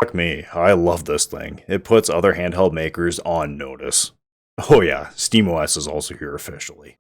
Fuck me, I love this thing. It puts other handheld makers on notice. Oh yeah, SteamOS is also here officially.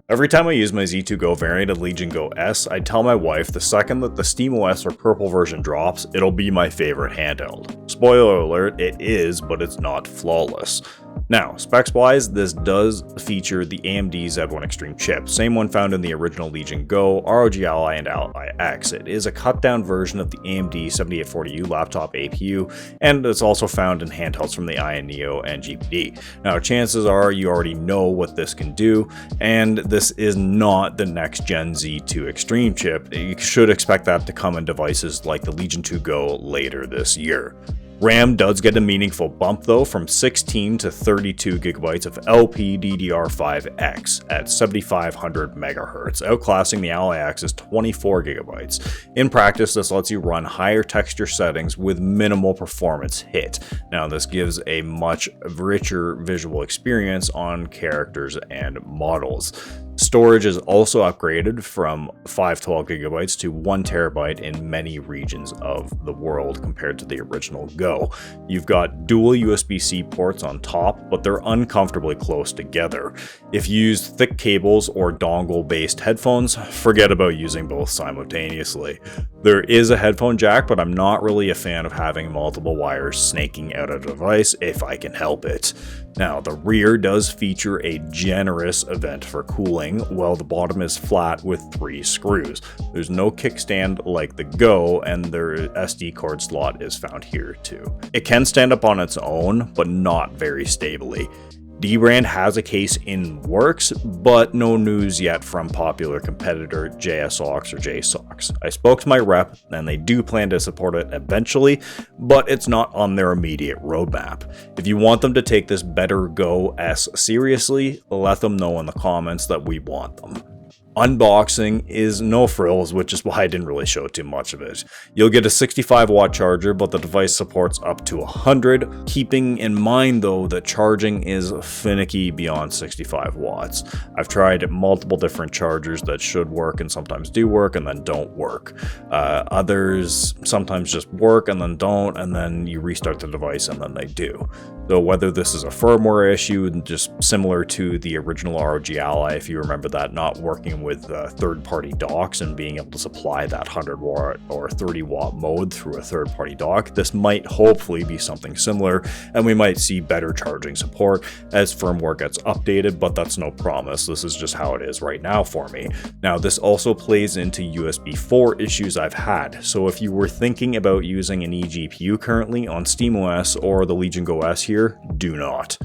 Every time I use my Z2 Go variant of Legion Go S, I tell my wife the second that the SteamOS or purple version drops, it'll be my favorite handheld. Spoiler alert, it is, but it's not flawless. Now, specs-wise, this does feature the AMD Z1 Extreme chip, same one found in the original Legion Go, ROG Ally, and Ally X. It is a cut-down version of the AMD 7840U laptop APU, and it's also found in handhelds from the Aya Neo and GPD. Now, chances are you already know what this can do, and this is not the next-gen Z2 Extreme chip. You should expect that to come in devices like the Legion 2 Go later this year. RAM does get a meaningful bump though, from 16 to 32 gigabytes of LPDDR5X at 7500 megahertz, outclassing the Ally X's 24 gigabytes. In practice, this lets you run higher texture settings with minimal performance hit. Now, this gives a much richer visual experience on characters and models. Storage is also upgraded from 512 gigabytes to 1 terabyte in many regions of the world compared to the original Go. You've got dual USB-C ports on top, but they're uncomfortably close together. If you use thick cables or dongle-based headphones, forget about using both simultaneously. There is a headphone jack, but I'm not really a fan of having multiple wires snaking out of the device if I can help it. Now, the rear does feature a generous vent for cooling, while the bottom is flat with 3 screws. There's no kickstand like the Go, and their SD card slot is found here too. It can stand up on its own, but not very stably. Dbrand has a case in works, but no news yet from popular competitor JSOX or JSOX. I spoke to my rep, and they do plan to support it eventually, but it's not on their immediate roadmap. If you want them to take this better Go S seriously, let them know in the comments that we want them. Unboxing is no frills, which is why I didn't really show too much of it. You'll get a 65-watt charger, but the device supports up to 100, keeping in mind though that charging is finicky beyond 65 watts. I've tried multiple different chargers that should work and sometimes do work and then don't work. Others sometimes just work and then don't, and then you restart the device and then they do. So whether this is a firmware issue, just similar to the original ROG Ally, if you remember that, not working with third-party docks and being able to supply that 100-watt or 30-watt mode through a third-party dock, this might hopefully be something similar, and we might see better charging support as firmware gets updated, but that's no promise. This is just how it is right now for me. Now, this also plays into USB 4 issues I've had, so if you were thinking about using an eGPU currently on SteamOS or the Legion Go S here, do not.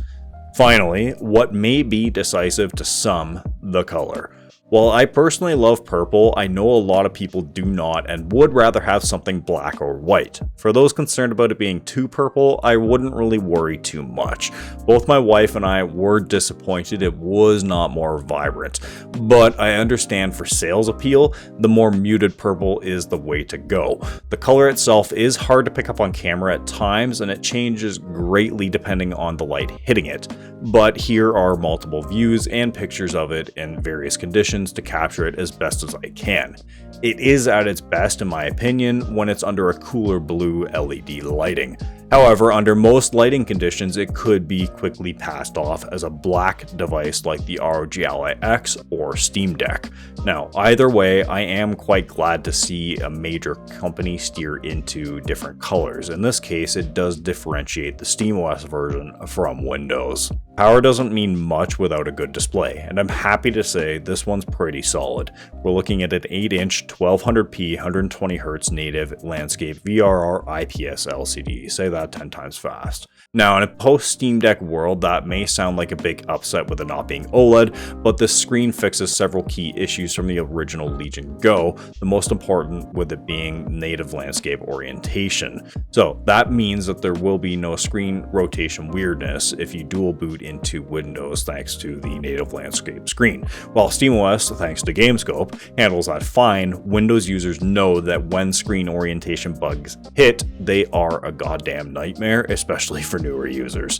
Finally, what may be decisive to some, the color. While I personally love purple, I know a lot of people do not and would rather have something black or white. For those concerned about it being too purple, I wouldn't really worry too much. Both my wife and I were disappointed it was not more vibrant, but I understand for sales appeal, the more muted purple is the way to go. The color itself is hard to pick up on camera at times, and it changes greatly depending on the light hitting it, but here are multiple views and pictures of it in various conditions to capture it as best as I can. It is at its best, in my opinion, when it's under a cooler blue LED lighting. However, under most lighting conditions, it could be quickly passed off as a black device like the ROG Ally X or Steam Deck. Now, either way, I am quite glad to see a major company steer into different colors. In this case, it does differentiate the SteamOS version from Windows. Power doesn't mean much without a good display, and I'm happy to say this one's pretty solid. We're looking at an 8-inch 1200p 120Hz native landscape VRR IPS LCD. Say that 10 times fast. Now, in a post-Steam Deck world, that may sound like a big upset with it not being OLED, but this screen fixes several key issues from the original Legion Go, the most important with it being native landscape orientation. So that means that there will be no screen rotation weirdness if you dual boot into Windows thanks to the native landscape screen. While SteamOS, thanks to GameScope, handles that fine, Windows users know that when screen orientation bugs hit, they are a goddamn nightmare, especially for newer users.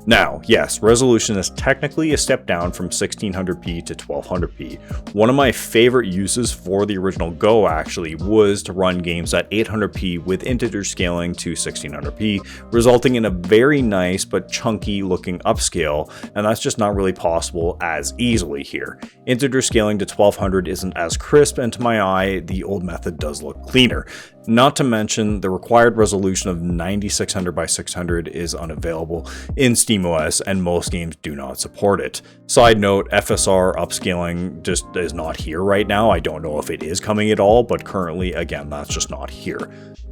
Now, yes, resolution is technically a step down from 1600p to 1200p. One of my favorite uses for the original Go actually was to run games at 800p with integer scaling to 1600p, resulting in a very nice but chunky looking upscale, and that's just not really possible as easily here. Integer scaling to 1200 isn't as crisp, and to my eye, the old method does look cleaner. Not to mention, the required resolution of 9600 by 600 is unavailable in SteamOS, and most games do not support it. Side note, FSR upscaling just is not here right now. I don't know if it is coming at all, but currently, again, that's just not here.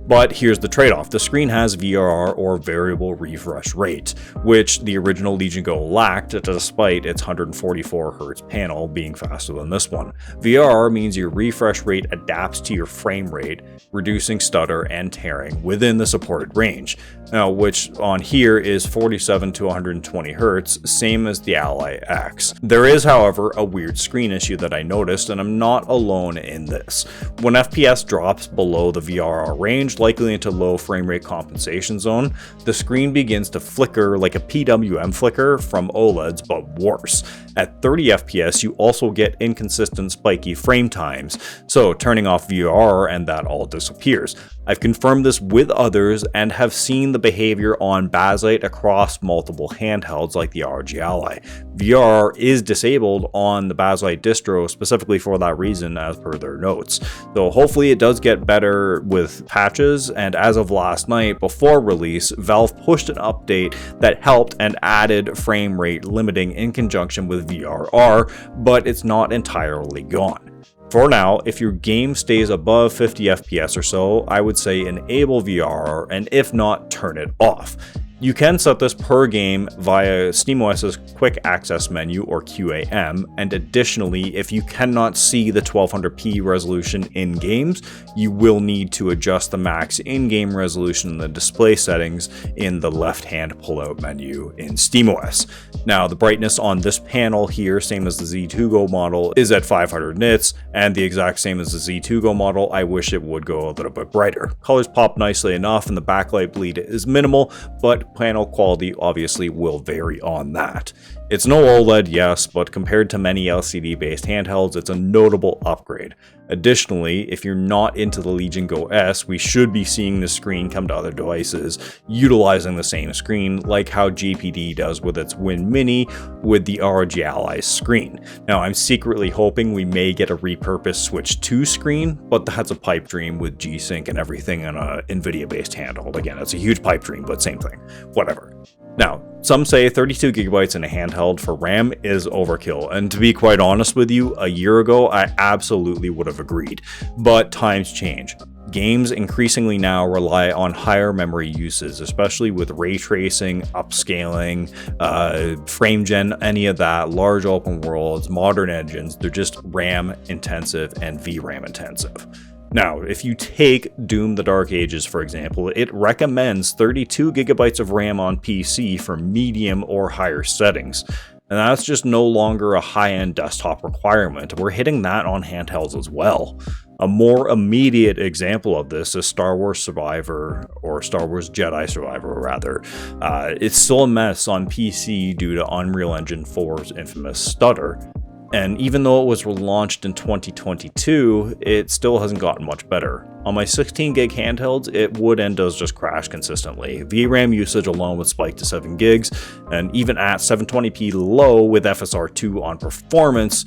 But here's the trade-off. The screen has VRR, or variable refresh rate, which the original Legion Go lacked despite its 144Hz panel being faster than this one. VRR means your refresh rate adapts to your frame rate, reducing stutter and tearing within the supported range. Now, which on here is 47 to 120 Hz, same as the Ally X. There is, however, a weird screen issue that I noticed, and I'm not alone in this. When FPS drops below the VRR range, likely into low frame rate compensation zone, the screen begins to flicker like a PWM flicker from OLEDs, but worse. At 30 FPS, you also get inconsistent spiky frame times, so turning off VRR and that all disappears. I've confirmed this with others and have seen the behavior on Bakelite across multiple handhelds like the ROG Ally. VRR is disabled on the Bakelite distro specifically for that reason as per their notes. So hopefully it does get better with patches, and as of last night before release, Valve pushed an update that helped and added frame rate limiting in conjunction with VRR, but it's not entirely gone. For now, if your game stays above 50 FPS or so, I would say enable VRR, and if not, turn it off. You can set this per game via SteamOS's Quick Access menu, or QAM, and additionally, if you cannot see the 1200p resolution in games, you will need to adjust the max in-game resolution in the display settings in the left-hand pull-out menu in SteamOS. Now, the brightness on this panel here, same as the Z2 Go model, is at 500 nits, and the exact same as the Z2 Go model. I wish it would go a little bit brighter. Colors pop nicely enough, and the backlight bleed is minimal, but panel quality obviously will vary on that. It's no OLED, yes, but compared to many LCD-based handhelds, it's a notable upgrade. Additionally, if you're not into the Legion Go S, we should be seeing the screen come to other devices utilizing the same screen, like how GPD does with its Win Mini with the ROG Ally screen. Now, I'm secretly hoping we may get a repurposed Switch 2 screen, but that's a pipe dream with G-Sync and everything on a NVIDIA-based handheld. Again, it's a huge pipe dream, but same thing. Whatever. Now, some say 32GB in a handheld for RAM is overkill, and to be quite honest with you, a year ago I absolutely would have agreed, but times change. Games increasingly now rely on higher memory uses, especially with ray tracing, upscaling, frame gen, any of that, large open worlds, modern engines. They're just RAM intensive and VRAM intensive. Now, if you take Doom: The Dark Ages, for example, it recommends 32GB of RAM on PC for medium or higher settings. And that's just no longer a high-end desktop requirement. We're hitting that on handhelds as well. A more immediate example of this is Star Wars Survivor, or Star Wars Jedi Survivor rather. It's still a mess on PC due to Unreal Engine 4's infamous stutter. And even though it was relaunched in 2022, it still hasn't gotten much better. On my 16GB handhelds, it would and does just crash consistently. VRAM usage alone would spike to 7 gigs, and even at 720p low with FSR2 on performance,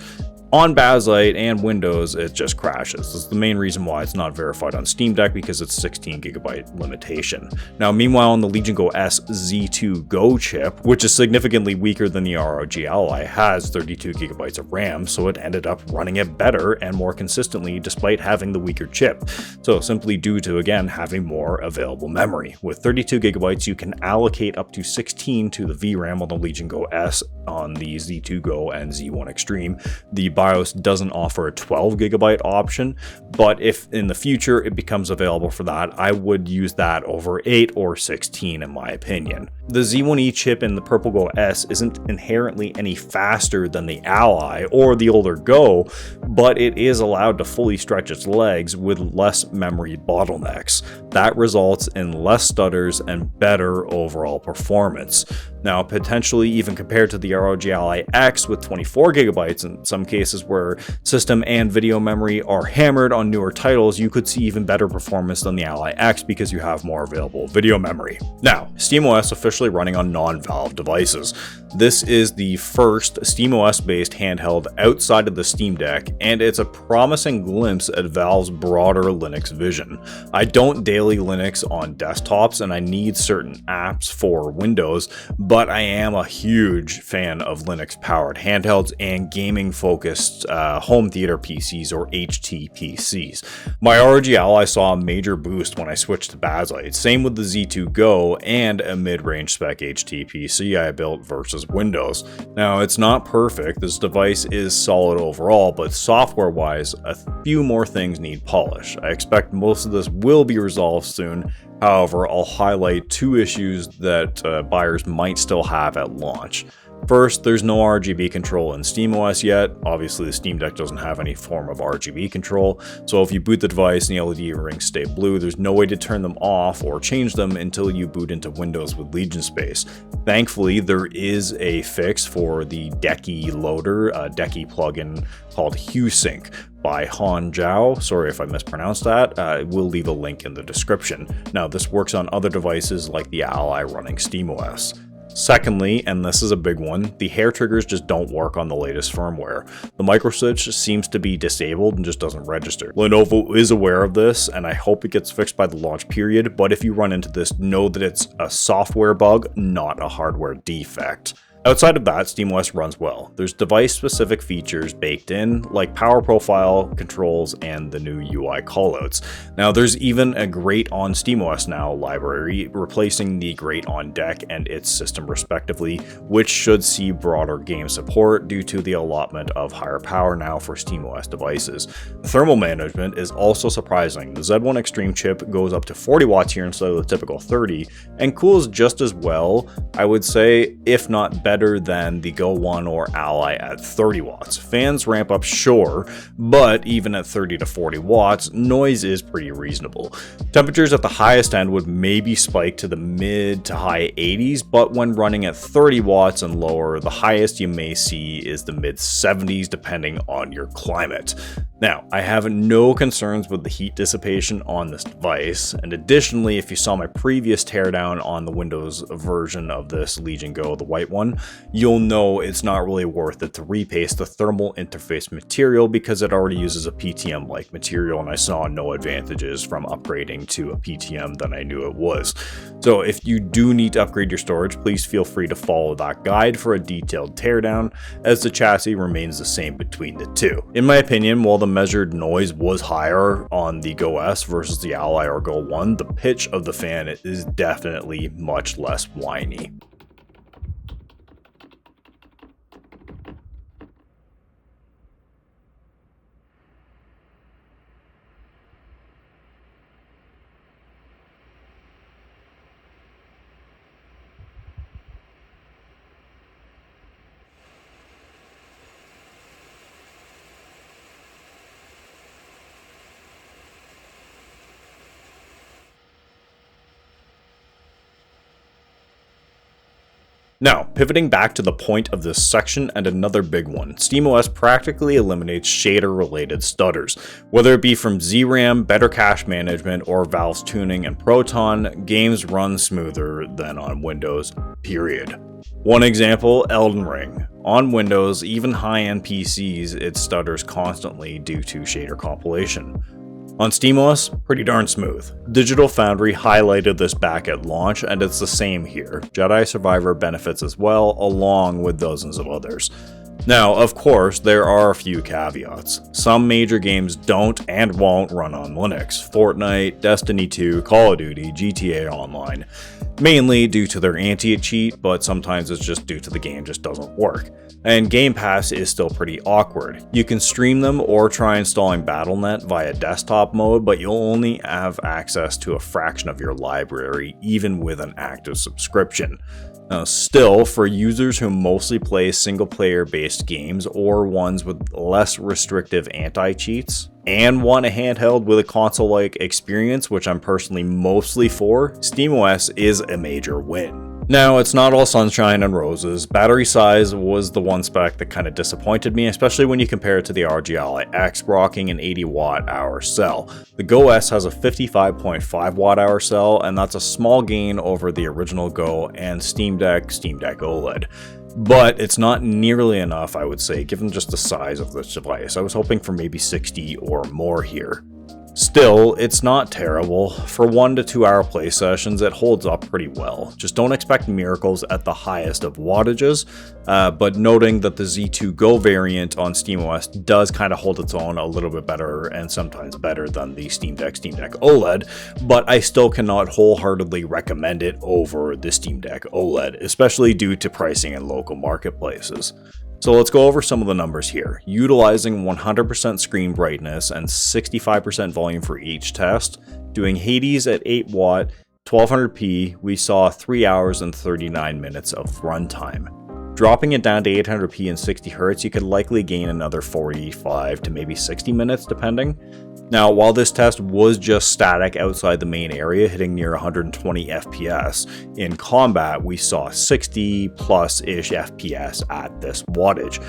on Bakelite and Windows, it just crashes. This is the main reason why it's not verified on Steam Deck, because it's 16GB limitation. Now, meanwhile, on the Legion Go S Z2 Go chip, which is significantly weaker than the ROG Ally, has 32GB of RAM, so it ended up running it better and more consistently despite having the weaker chip. So simply due to, again, having more available memory. With 32GB, you can allocate up to 16 to the VRAM on the Legion Go S on the Z2 Go and Z1 Extreme. The BIOS doesn't offer a 12GB option, but if in the future it becomes available for that, I would use that over 8 or 16 in my opinion. The Z1E chip in the Purple Go S isn't inherently any faster than the Ally or the older Go, but it is allowed to fully stretch its legs with less memory bottlenecks. That results in less stutters and better overall performance. Now, potentially even compared to the ROG Ally X with 24GB in some cases where system and video memory are hammered on newer titles, you could see even better performance than the Ally X because you have more available video memory. Now, SteamOS officially running on non-Valve devices. This is the first SteamOS based handheld outside of the Steam Deck, and it's a promising glimpse at Valve's broader Linux vision. I don't daily Linux on desktops and I need certain apps for Windows, but I am a huge fan of Linux powered handhelds and gaming focused home theater PCs or HTPCs. My ROG Ally saw a major boost when I switched to Bakelite, same with the Z2 Go and a mid-range spec HTPC I built versus Windows. Now, it's not perfect, this device is solid overall, but software wise, a few more things need polish. I expect most of this will be resolved soon. However, I'll highlight two issues that buyers might still have at launch. First, there's no RGB control in SteamOS yet. Obviously, the Steam Deck doesn't have any form of RGB control, so if you boot the device and the LED rings stay blue, there's no way to turn them off or change them until you boot into Windows with Legion Space. Thankfully, there is a fix for the Decky loader, a Decky plugin called HueSync by HonJow. Sorry if I mispronounced that. We'll leave a link in the description. Now, this works on other devices like the Ally running SteamOS. Secondly, and this is a big one, the hair triggers just don't work on the latest firmware. The microswitch seems to be disabled and just doesn't register. Lenovo is aware of this, and I hope it gets fixed by the launch period, but if you run into this, know that it's a software bug, not a hardware defect. Outside of that, SteamOS runs well. There's device-specific features baked in, like power profile, controls, and the new UI callouts. Now, there's even a Great on SteamOS Now library, replacing the Great on Deck and its system respectively, which should see broader game support due to the allotment of higher power now for SteamOS devices. Thermal management is also surprising. The Z1 Extreme chip goes up to 40 watts here instead of the typical 30, and cools just as well, I would say, if not better than the Go 1 or Ally at 30 watts. Fans ramp up, sure, but even at 30 to 40 watts, noise is pretty reasonable. Temperatures at the highest end would maybe spike to the mid to high 80s, but when running at 30 watts and lower, the highest you may see is the mid 70s depending on your climate. Now, I have no concerns with the heat dissipation on this device, and additionally, if you saw my previous teardown on the Windows version of this Legion Go, the white one, you'll know it's not really worth it to repaste the thermal interface material because it already uses a PTM-like material, and I saw no advantages from upgrading to a PTM than I knew it was. So if you do need to upgrade your storage, please feel free to follow that guide for a detailed teardown, as the chassis remains the same between the two. In my opinion, while the measured noise was higher on the Go S versus the Ally or Go 1, the pitch of the fan is definitely much less whiny. Now, pivoting back to the point of this section and another big one, SteamOS practically eliminates shader-related stutters. Whether it be from ZRAM, better cache management, or Valve's tuning and Proton, games run smoother than on Windows, period. One example, Elden Ring. On Windows, even high-end PCs, it stutters constantly due to shader compilation. On SteamOS, pretty darn smooth. Digital Foundry highlighted this back at launch, and it's the same here. Jedi Survivor benefits as well, along with dozens of others. Now, of course, there are a few caveats. Some major games don't and won't run on Linux. Fortnite, Destiny 2, Call of Duty, GTA Online. Mainly due to their anti-cheat, but sometimes it's just due to the game just doesn't work. And Game Pass is still pretty awkward. You can stream them or try installing Battle.net via desktop mode, but you'll only have access to a fraction of your library, even with an active subscription. Now, still, for users who mostly play single-player based games or ones with less restrictive anti-cheats, and want a handheld with a console-like experience, which I'm personally mostly for, SteamOS is a major win. Now, it's not all sunshine and roses. Battery size was the one spec that kind of disappointed me, especially when you compare it to the ROG Ally X, rocking an 80 watt-hour cell. The Go S has a 55.5 watt-hour cell, and that's a small gain over the original Go and Steam Deck OLED. But it's not nearly enough, I would say, given just the size of this device. I was hoping for maybe 60 or more here. Still, it's not terrible. For 1 to 2 hour play sessions, it holds up pretty well. Just don't expect miracles at the highest of wattages, but noting that the Z2 Go variant on SteamOS does kind of hold its own a little bit better, and sometimes better than the Steam Deck OLED, but I still cannot wholeheartedly recommend it over the Steam Deck OLED, especially due to pricing in local marketplaces. So let's go over some of the numbers here. Utilizing 100% screen brightness and 65% volume for each test, doing Hades at 8 watt, 1200p, we saw 3 hours and 39 minutes of runtime. Dropping it down to 800p and 60Hz, you could likely gain another 45 to maybe 60 minutes depending. Now, while this test was just static outside the main area, hitting near 120 FPS, in combat we saw 60 plus-ish FPS at this wattage.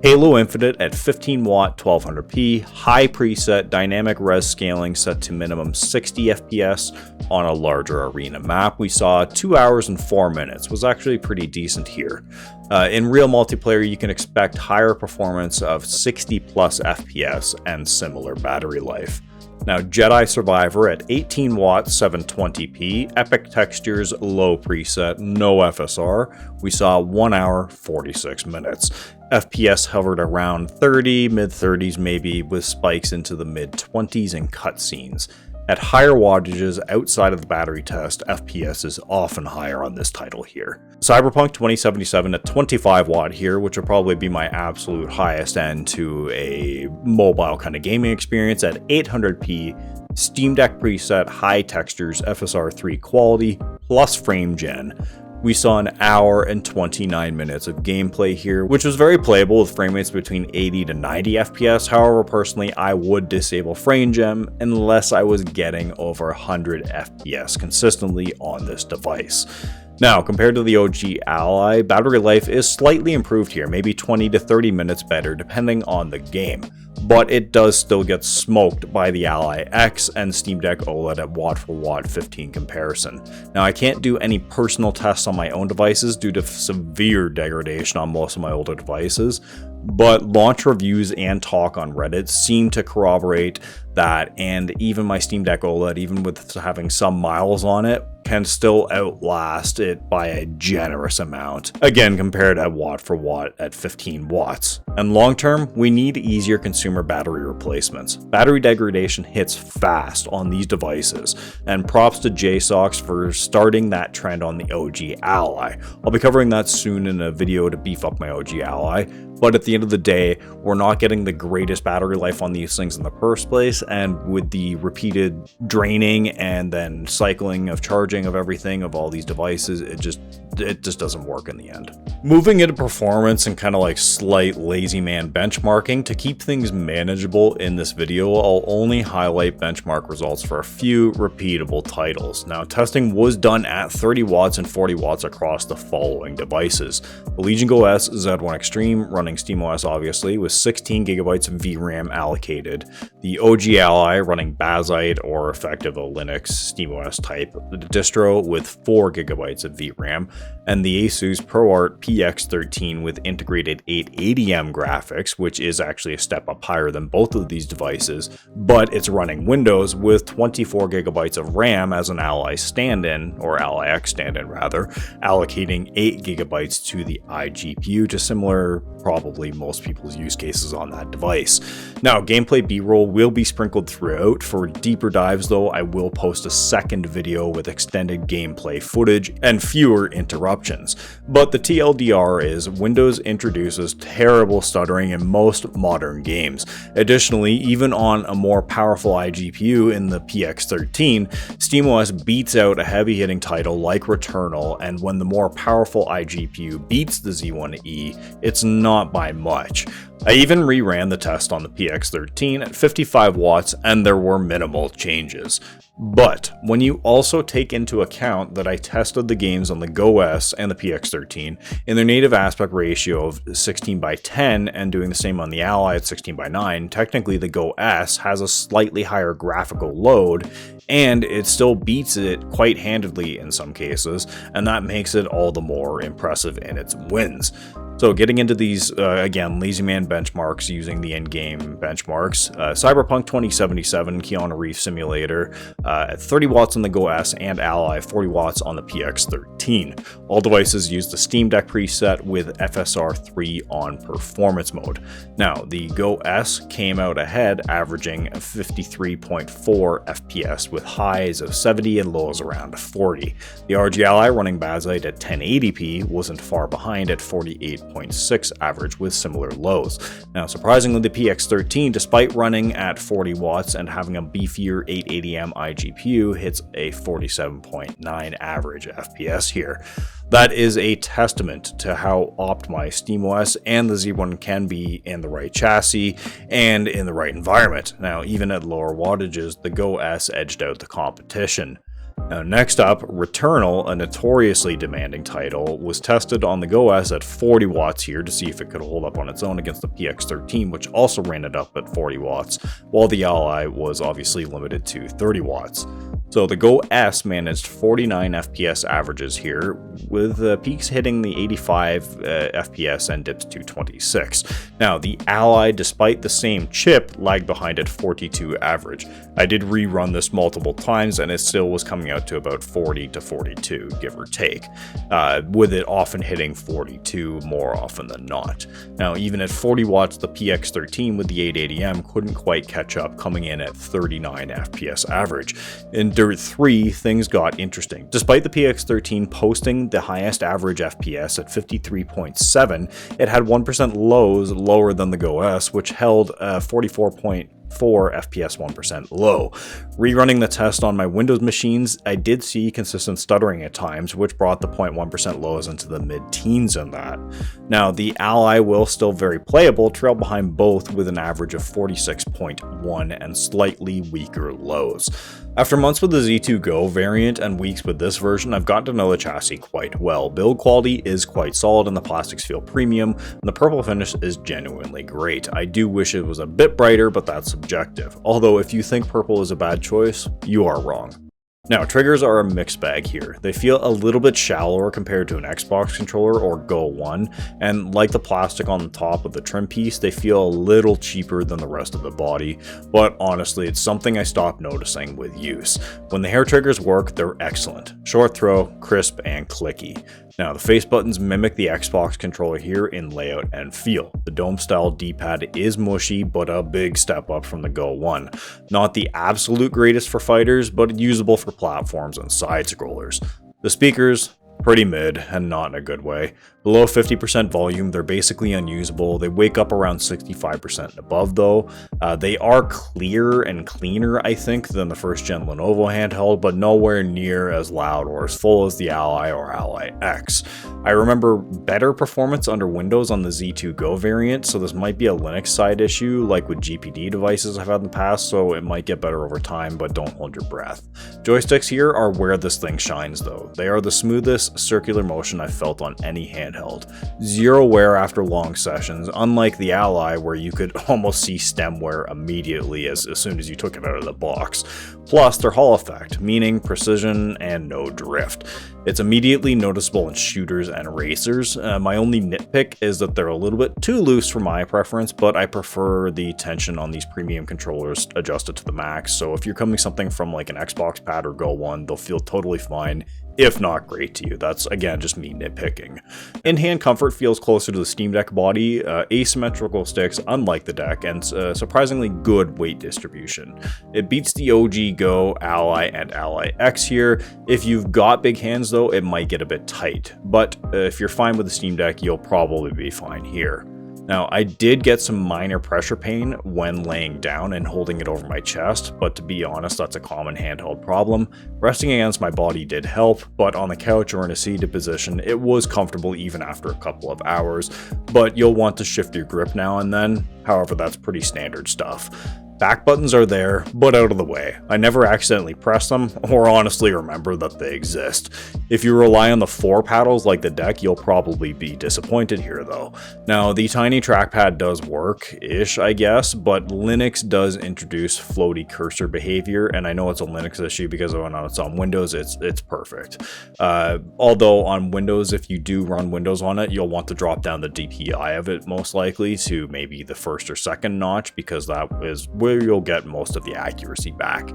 Halo Infinite at 15 watt, 1200p, high preset dynamic res scaling set to minimum 60 FPS on a larger arena map. We saw 2 hours and 4 minutes, was actually pretty decent here. In real multiplayer, you can expect higher performance of 60 plus FPS and similar battery life. Now, Jedi Survivor at 18 watts, 720p, epic textures, low preset, no FSR. We saw 1 hour, 46 minutes. FPS hovered around 30, mid-30s maybe, with spikes into the mid-20s in cutscenes. At higher wattages outside of the battery test, FPS is often higher on this title here. Cyberpunk 2077 at 25 watt here, which will probably be my absolute highest end to a mobile kind of gaming experience at 800p, Steam Deck preset, high textures, FSR 3 quality, plus frame gen. We saw an hour and 29 minutes of gameplay here, which was very playable with frame rates between 80 to 90 FPS. However, personally, I would disable frame gen unless I was getting over 100 FPS consistently on this device. Now, compared to the ROG Ally, battery life is slightly improved here, maybe 20 to 30 minutes better depending on the game. But it does still get smoked by the Ally X and Steam Deck OLED at watt for watt 15 comparison. Now, I can't do any personal tests on my own devices due to severe degradation on most of my older devices, but launch reviews and talk on Reddit seem to corroborate that, and even my Steam Deck OLED, even with having some miles on it, can still outlast it by a generous amount, again compared at watt for watt at 15 watts. And long term, we need easier consumer battery replacements. Battery degradation hits fast on these devices, and props to JSOX for starting that trend on the ROG Ally. I'll be covering that soon in a video to beef up my ROG Ally, but at the end of the day, we're not getting the greatest battery life on these things in the first place, and with the repeated draining and then cycling of charging of everything of all these devices, it just doesn't work in the end. Moving into performance and kind of like slight lazy man benchmarking, to keep things manageable in this video, I'll only highlight benchmark results for a few repeatable titles. Now, testing was done at 30 watts and 40 watts across the following devices: the Legion Go S Z1 Extreme running SteamOS obviously with 16 gigabytes of VRAM allocated, the ROG Ally running Bazzite or effective a Linux SteamOS type distro with 4 gigabytes of VRAM, and the Asus ProArt PX13 with integrated 880M graphics, which is actually a step up higher than both of these devices, but it's running Windows with 24 gigabytes of RAM as an Ally stand-in, or Ally X stand-in rather, allocating 8 gigabytes to the iGPU, to similar probably most people's use cases on that device. Now, gameplay B-roll will be sprinkled throughout. For deeper dives though, I will post a second video with extended gameplay footage and fewer interruptions. But the TLDR is Windows introduces terrible stuttering in most modern games. Additionally, even on a more powerful iGPU in the PX13, SteamOS beats out a heavy-hitting title like Returnal, and when the more powerful iGPU beats the Z1E, it's not by much. I even reran the test on the PX13 at 55 watts and there were minimal changes. But when you also take into account that I tested the games on the Go S and the PX13 in their native aspect ratio of 16:10 and doing the same on the Ally at 16:9, technically the Go S has a slightly higher graphical load, and it still beats it quite handedly in some cases, and that makes it all the more impressive in its wins. So getting into these, again, Lazy Man benchmarks using the in-game benchmarks. Cyberpunk 2077 Keanu Reeves simulator at 30 watts on the Go S and Ally, 40 watts on the PX13. All devices use the Steam Deck preset with FSR3 on performance mode. Now, the Go S came out ahead, averaging 53.4 FPS with highs of 70 and lows around 40. The ROG Ally running Bazzite at 1080p wasn't far behind at 48.6 average with similar lows. Now, surprisingly, the PX13, despite running at 40 watts and having a beefier 880M iGPU, hits a 47.9 average FPS here. That is a testament to how optimized SteamOS and the Z1 can be in the right chassis and in the right environment. Now, even at lower wattages, the Go S edged out the competition. Now, next up, Returnal, a notoriously demanding title, was tested on the Go S at 40 watts here to see if it could hold up on its own against the PX13, which also ran it up at 40 watts, while the Ally was obviously limited to 30 watts. So the Go S managed 49 FPS averages here, with peaks hitting the 85 FPS and dips to 26. Now, the Ally, despite the same chip, lagged behind at 42 average. I did rerun this multiple times, and it still was coming out to about 40 to 42, give or take, with it often hitting 42 more often than not. Now, even at 40 watts, the PX13 with the 880M couldn't quite catch up, coming in at 39 FPS average. In Dirt 3, things got interesting. Despite the PX13 posting the highest average FPS at 53.7, it had 1% lows lower than the Go S, which held 44.4 FPS 1% low. Rerunning the test on my Windows machines, I did see consistent stuttering at times, which brought the 0.1% lows into the mid-teens on that. Now, the Ally will still very playable, trail behind both with an average of 46.1 and slightly weaker lows. After months with the Z2 Go variant and weeks with this version, I've gotten to know the chassis quite well. Build quality is quite solid and the plastics feel premium, and the purple finish is genuinely great. I do wish it was a bit brighter, but that's subjective. Although if you think purple is a bad choice, you are wrong. Now, triggers are a mixed bag here. They feel a little bit shallower compared to an Xbox controller or Go One, and like the plastic on the top of the trim piece, they feel a little cheaper than the rest of the body, but honestly, it's something I stopped noticing with use. When the hair triggers work, they're excellent. Short throw, crisp, and clicky. Now, the face buttons mimic the Xbox controller here in layout and feel. The dome-style D-pad is mushy, but a big step up from the Go One. Not the absolute greatest for fighters, but usable for platforms and side-scrollers. The speakers, pretty mid, and not in a good way. Below 50% volume, they're basically unusable. They wake up around 65% and above though. They are clearer and cleaner, I think, than the first gen Lenovo handheld, but nowhere near as loud or as full as the Ally or Ally X. I remember better performance under Windows on the Z2 Go variant, so this might be a Linux side issue, like with GPD devices I've had in the past, so it might get better over time, but don't hold your breath. Joysticks here are where this thing shines though. They are the smoothest circular motion I've felt on any handheld. Zero wear after long sessions, unlike the Ally where you could almost see stem wear immediately as soon as you took it out of the box. Plus their Hall effect, meaning precision and no drift. It's immediately noticeable in shooters and racers. My only nitpick is that they're a little bit too loose for my preference, but I prefer the tension on these premium controllers adjusted to the max, so if you're coming something from like an Xbox pad or Go One, they'll feel totally fine, if not great to you. That's, again, just me nitpicking. In-hand comfort feels closer to the Steam Deck body, asymmetrical sticks unlike the Deck, and surprisingly good weight distribution. It beats the OG Go, Ally, and Ally X here. If you've got big hands though, it might get a bit tight, but if you're fine with the Steam Deck, you'll probably be fine here. Now, I did get some minor pressure pain when laying down and holding it over my chest, but to be honest, that's a common handheld problem. Resting against my body did help, but on the couch or in a seated position, it was comfortable even after a couple of hours, but you'll want to shift your grip now and then. However, that's pretty standard stuff. Back buttons are there, but out of the way. I never accidentally press them, or honestly remember that they exist. If you rely on the 4 paddles like the Deck, you'll probably be disappointed here though. Now, the tiny trackpad does work-ish, I guess, but Linux does introduce floaty cursor behavior, and I know it's a Linux issue because when it's on Windows, it's perfect. Although on Windows, if you do run Windows on it, you'll want to drop down the DPI of it most likely to maybe the 1st or 2nd notch, because that is where you'll get most of the accuracy back.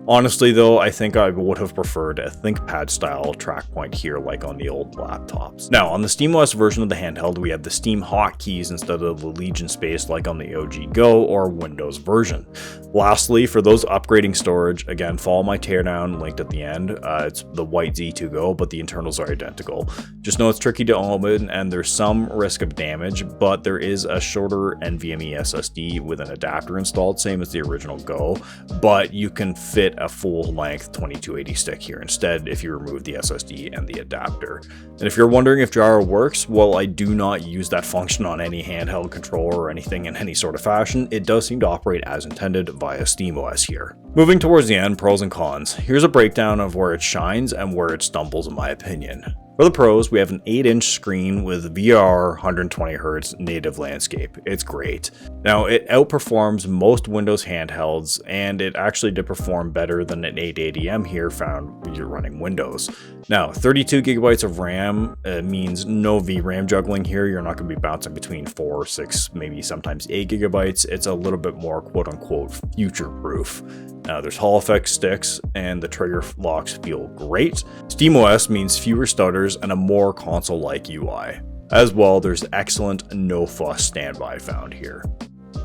Honestly though, I think I would have preferred a ThinkPad style track point here like on the old laptops. Now, on the SteamOS version of the handheld, we have the Steam hotkeys instead of the Legion space like on the ROG Go or Windows version. Lastly, for those upgrading storage, again, follow my teardown linked at the end. It's the white Z2 Go, but the internals are identical. Just know it's tricky to open and there's some risk of damage, but there is a shorter NVMe SSD with an adapter installed, same as the original Go, but you can fit a full-length 2280 stick here instead if you remove the SSD and the adapter. And if you're wondering if gyro works, well, I do not use that function on any handheld controller or anything in any sort of fashion. It does seem to operate as intended via SteamOS here. Moving towards the end, pros and cons. Here's a breakdown of where it shines and where it stumbles in my opinion. For the pros, we have an 8-inch screen with VRR 120Hz native landscape. It's great. Now, it outperforms most Windows handhelds, and it actually did perform better than an 880M here found when you're running Windows. Now, 32GB of RAM means no VRAM juggling here. You're not going to be bouncing between 4, 6, maybe sometimes 8GB. It's a little bit more quote-unquote future-proof. Now, there's Hall effect sticks, and the trigger locks feel great. SteamOS means fewer stutters and a more console-like UI. As well, there's excellent no-fuss standby found here.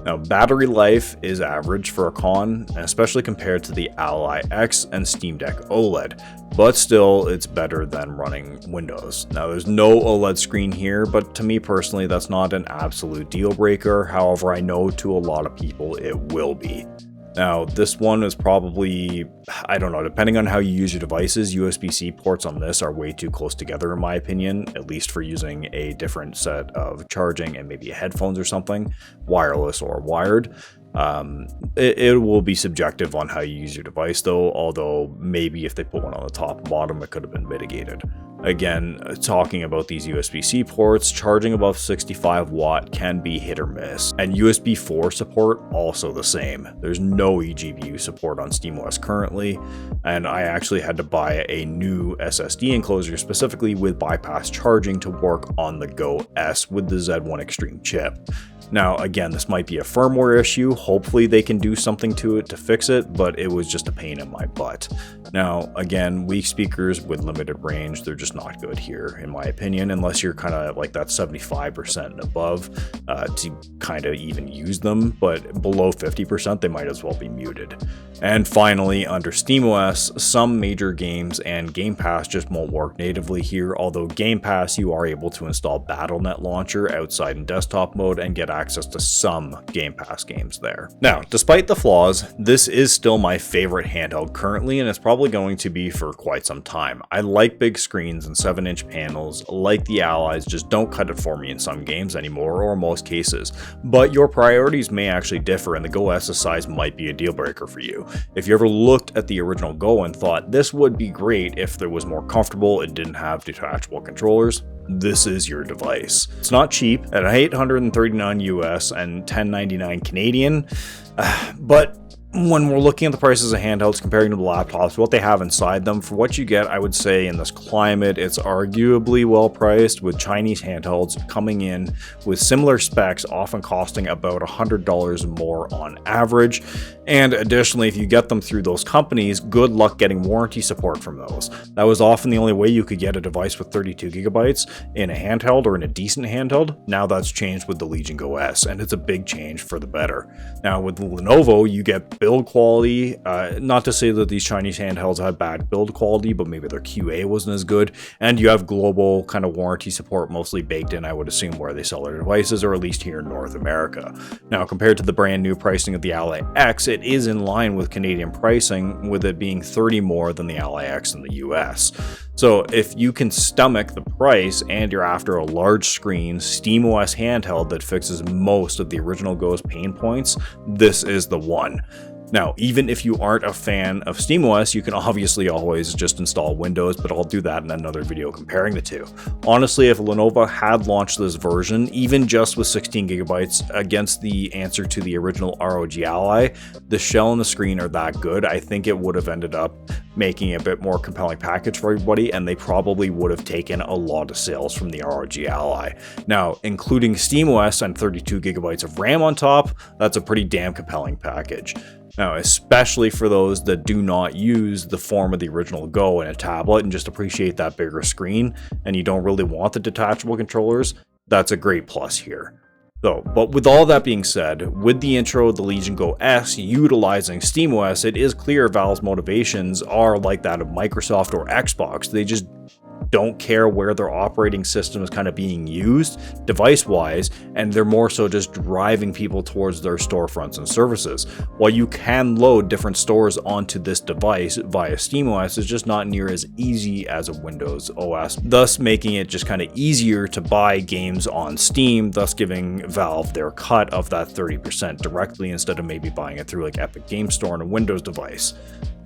Now, battery life is average for a con, especially compared to the Ally X and Steam Deck OLED, but still, it's better than running Windows. Now, there's no OLED screen here, but to me personally, that's not an absolute deal breaker. However, I know to a lot of people it will be. Now, this one is probably, I don't know, depending on how you use your devices, USB-C ports on this are way too close together in my opinion, at least for using a different set of charging and maybe headphones or something, wireless or wired. It will be subjective on how you use your device though, although maybe if they put one on the top and bottom, it could have been mitigated. Again, talking about these USB-C ports, charging above 65 watt can be hit or miss, and USB 4 support also the same. There's no eGPU support on SteamOS currently, and I actually had to buy a new SSD enclosure specifically with bypass charging to work on the Go S with the Z1 Extreme chip. Now, again, this might be a firmware issue. Hopefully they can do something to it to fix it, but it was just a pain in my butt. Now, again, weak speakers with limited range, they're just not good here, in my opinion, unless you're kind of like that 75% and above to kind of even use them, but below 50%, they might as well be muted. And finally, under SteamOS, some major games and Game Pass just won't work natively here, although Game Pass, you are able to install Battle.net Launcher outside in desktop mode and get access to some Game Pass games there. Now, despite the flaws, this is still my favorite handheld currently, and it's probably going to be for quite some time. I like big screens and 7-inch panels, like the Allies, just don't cut it for me in some games anymore, or most cases. But your priorities may actually differ, and the Go S's size might be a deal breaker for you. If you ever looked at the original Go and thought this would be great if it was more comfortable, it didn't have detachable controllers, this is your device. It's not cheap at $839 US and $1099 Canadian, but when we're looking at the prices of handhelds comparing to the laptops, what they have inside them, for what you get, I would say in this climate, it's arguably well priced, with Chinese handhelds coming in with similar specs, often costing about $100 more on average. And additionally, if you get them through those companies, good luck getting warranty support from those. That was often the only way you could get a device with 32 gigabytes in a handheld or in a decent handheld. Now that's changed with the Legion Go S, and it's a big change for the better. Now with Lenovo, you get build quality, not to say that these Chinese handhelds had bad build quality, but maybe their QA wasn't as good, and you have global kind of warranty support mostly baked in, I would assume, where they sell their devices, or at least here in North America. Now, compared to the brand new pricing of the Ally X, it is in line with Canadian pricing, with it being $30 more than the Ally X in the US. So if you can stomach the price and you're after a large screen SteamOS handheld that fixes most of the original Go's pain points, this is the one. Now, even if you aren't a fan of SteamOS, you can obviously always just install Windows, but I'll do that in another video comparing the two. Honestly, if Lenovo had launched this version, even just with 16 gigabytes against the answer to the original ROG Ally, the shell and the screen are that good, I think it would have ended up making a bit more compelling package for everybody, and they probably would have taken a lot of sales from the ROG Ally. Now, including SteamOS and 32 gigabytes of RAM on top, that's a pretty damn compelling package. Now, especially for those that do not use the form of the original Go in a tablet and just appreciate that bigger screen, and you don't really want the detachable controllers, that's a great plus here. But with all that being said, with the intro of the Legion Go S utilizing SteamOS, it is clear Valve's motivations are like that of Microsoft or Xbox. They just don't care where their operating system is kind of being used device-wise, and they're more so just driving people towards their storefronts and services. While you can load different stores onto this device via SteamOS, it's just not near as easy as a Windows OS, thus making it just kind of easier to buy games on Steam, thus giving Valve their cut of that 30% directly instead of maybe buying it through like Epic Game Store on a Windows device.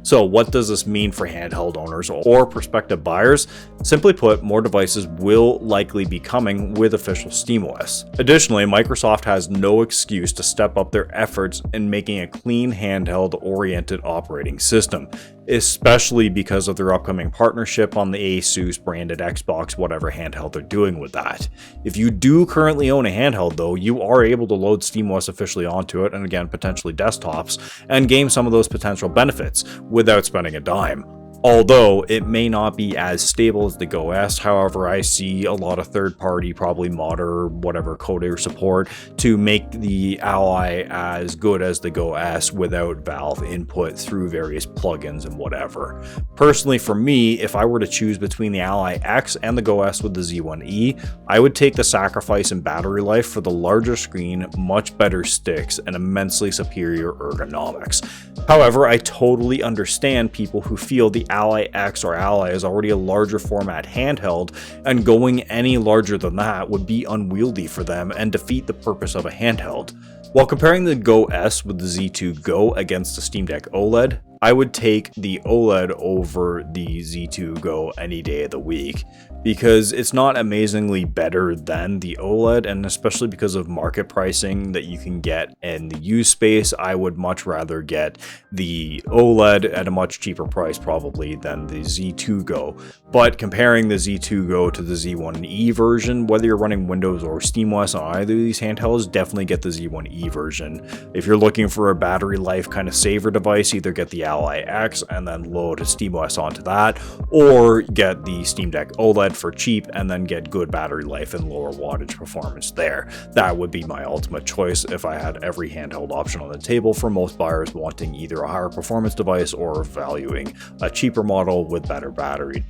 So what does this mean for handheld owners or prospective buyers? Simply put, more devices will likely be coming with official SteamOS. Additionally, Microsoft has no excuse to step up their efforts in making a clean handheld-oriented operating system, especially because of their upcoming partnership on the Asus branded Xbox, whatever handheld they're doing with that. If you do currently own a handheld though, you are able to load SteamOS officially onto it, and again, potentially desktops, and gain some of those potential benefits without spending a dime. Although it may not be as stable as the Go S, however, I see a lot of third-party, probably modder, whatever coder support to make the Ally as good as the Go S without Valve input through various plugins and whatever. Personally, for me, if I were to choose between the Ally X and the Go S with the Z1E, I would take the sacrifice in battery life for the larger screen, much better sticks, and immensely superior ergonomics. However, I totally understand people who feel the Ally X or Ally is already a larger format handheld, and going any larger than that would be unwieldy for them and defeat the purpose of a handheld. While comparing the Go S with the Z2 Go against the Steam Deck OLED, I would take the OLED over the Z2 Go any day of the week, because it's not amazingly better than the OLED, and especially because of market pricing that you can get in the used space, I would much rather get the OLED at a much cheaper price probably than the Z2 Go. But comparing the Z2 Go to the Z1E version, whether you're running Windows or SteamOS on either of these handhelds, definitely get the Z1E version. If you're looking for a battery life kind of saver device, either get the Ally X and then load SteamOS onto that, or get the Steam Deck OLED for cheap and then get good battery life and lower wattage performance there. That would be my ultimate choice if I had every handheld option on the table for most buyers wanting either a higher performance device or valuing a cheaper model with better battery.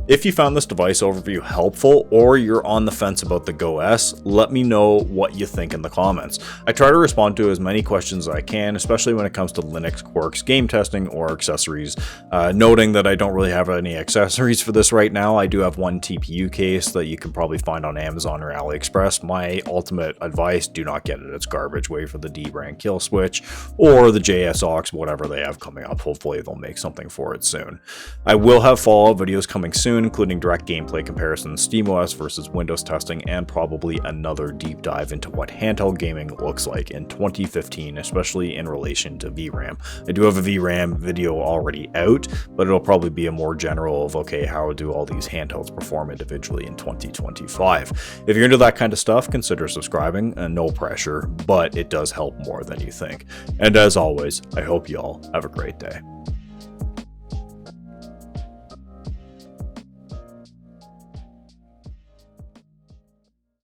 If you found this device overview helpful, or you're on the fence about the Go S, let me know what you think in the comments. I try to respond to as many questions as I can, especially when it comes to Linux quirks, game testing, or accessories. Noting that I don't really have any accessories for this right now, I do have one TPU case that you can probably find on Amazon or AliExpress. My ultimate advice, do not get it, it's garbage. Wait for the D-brand kill switch, or the JSOX, whatever they have coming up. Hopefully they'll make something for it soon. I will have follow-up videos coming soon, including direct gameplay comparisons, SteamOS versus Windows testing, and probably another deep dive into what handheld gaming looks like in 2015, especially in relation to VRAM. I do have a VRAM video already out, but it'll probably be a more general of, okay, how do all these handhelds perform individually in 2025? If you're into that kind of stuff, consider subscribing, and no pressure, but it does help more than you think. And as always, I hope you all have a great day.